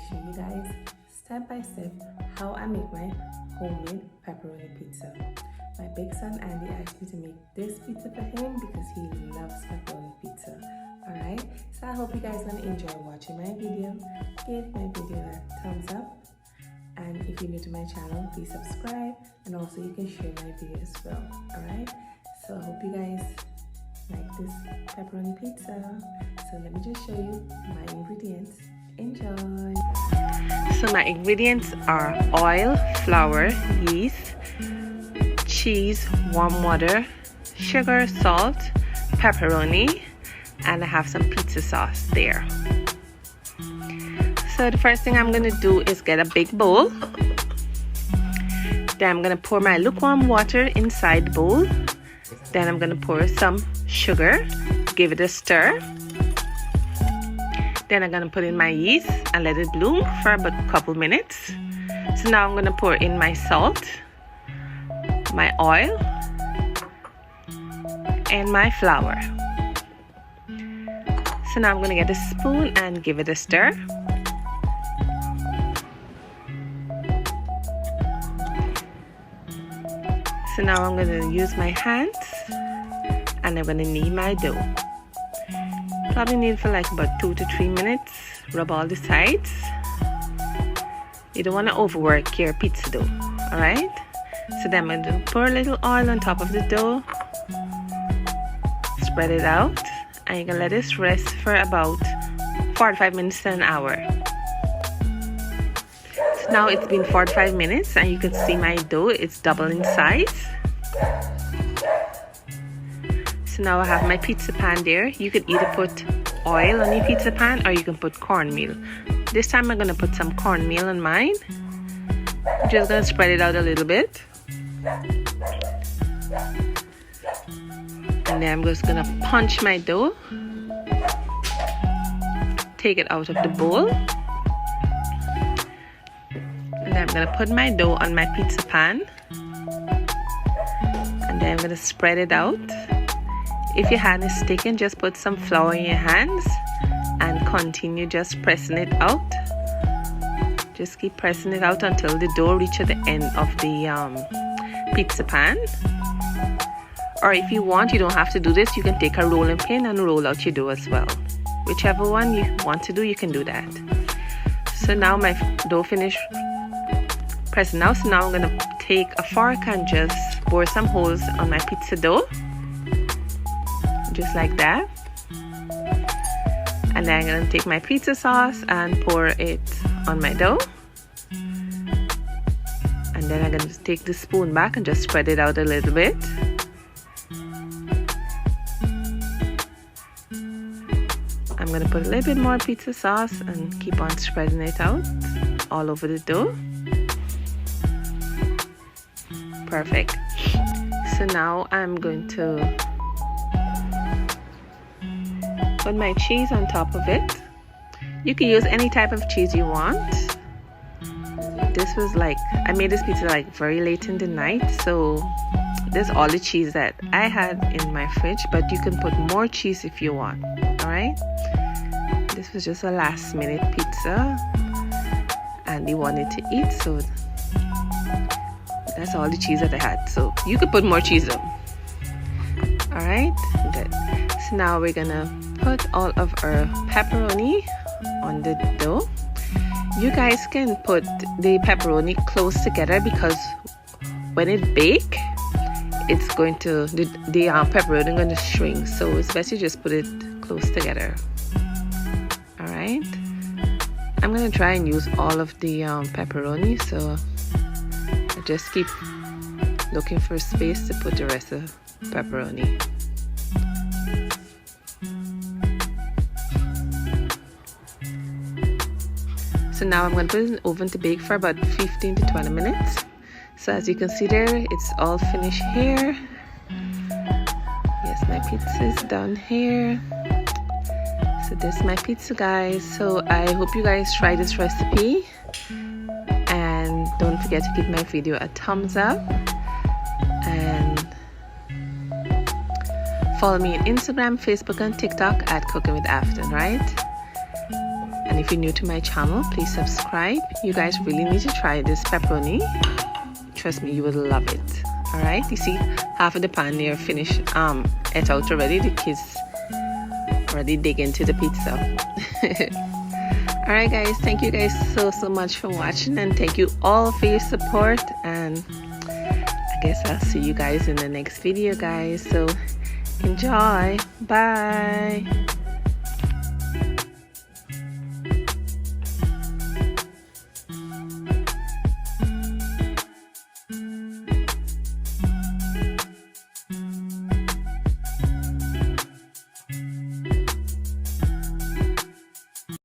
show you guys step by step how I make my homemade pepperoni pizza. My big son Andy asked me to make this pizza for him because he loves pepperoni pizza. Alright, so I hope you guys gonna enjoy watching my video. Give my video a thumbs up, and if you're new to my channel, please subscribe, and also you can share my video as well. Alright, so I hope you guys like this pepperoni pizza. So let me just show you my ingredients. Enjoy. So my ingredients are oil, flour, yeast, cheese, warm water, sugar, salt, pepperoni, and I have some pizza sauce there. So the first thing I'm gonna do is get a big bowl. Then I'm gonna pour my lukewarm water inside the bowl. Then I'm gonna pour some sugar, give it a stir. Then I'm gonna put in my yeast and let it bloom for about a couple minutes. So now I'm gonna pour in my salt, my oil, and my flour. So now I'm gonna get a spoon and give it a stir. So now I'm gonna use my hands and I'm gonna knead my dough. Probably need for like about 2 to 3 minutes. Rub all the sides. You don't want to overwork your pizza dough. Alright? So then I'm going to pour a little oil on top of the dough. Spread it out. And you're going to let this rest for about 45 minutes to an hour. So now it's been 45 minutes and you can see my dough. It's double in size. So now I have my pizza pan there. You could either put oil on your pizza pan or you can put cornmeal. This time I'm going to put some cornmeal on mine. I'm just going to spread it out a little bit. And then I'm just going to punch my dough. Take it out of the bowl. And then I'm going to put my dough on my pizza pan. And then I'm going to spread it out. If your hand is sticking, just put some flour in your hands and continue just pressing it out. Just keep pressing it out until the dough reaches the end of the pizza pan. Or if you want, you don't have to do this. You can take a rolling pin and roll out your dough as well. Whichever one you want to do, you can do that. So now my dough finished pressing out. So now I'm going to take a fork and just bore some holes on my pizza dough. Just like that. And then I'm going to take my pizza sauce and pour it on my dough. And then I'm going to take the spoon back and just spread it out a little bit. I'm going to put a little bit more pizza sauce and keep on spreading it out all over the dough. Perfect. So now I'm going to put my cheese on top of it. You can use any type of cheese you want. This was like, I made this pizza like very late in the night, so this is all the cheese that I had in my fridge, but you can put more cheese if you want. Alright, this was just a last minute pizza and they wanted to eat, so that's all the cheese that I had. So you could put more cheese on. Alright, good. So now we're gonna put all of our pepperoni on the dough. You guys can put the pepperoni close together because when it bake, it's going to the pepperoni going to shrink. So it's best you just put it close together. All right. I'm gonna try and use all of the pepperoni, so I just keep looking for space to put the rest of pepperoni. So now I'm going to put it in the oven to bake for about 15 to 20 minutes. So as you can see there, it's all finished here. Yes, my pizza is done here. So this is my pizza, guys. So I hope you guys try this recipe. And don't forget to give my video a thumbs up. And follow me on Instagram, Facebook, and TikTok at cookingwithafton, right? And if you're new to my channel, please subscribe. You guys really need to try this pepperoni. Trust me, you will love it. All right, you see half of the pan there finished it out already. The kids already dig into the pizza. All right guys, thank you guys so much for watching, and thank you all for your support, and I guess I'll see you guys in the next video guys. So enjoy. Bye.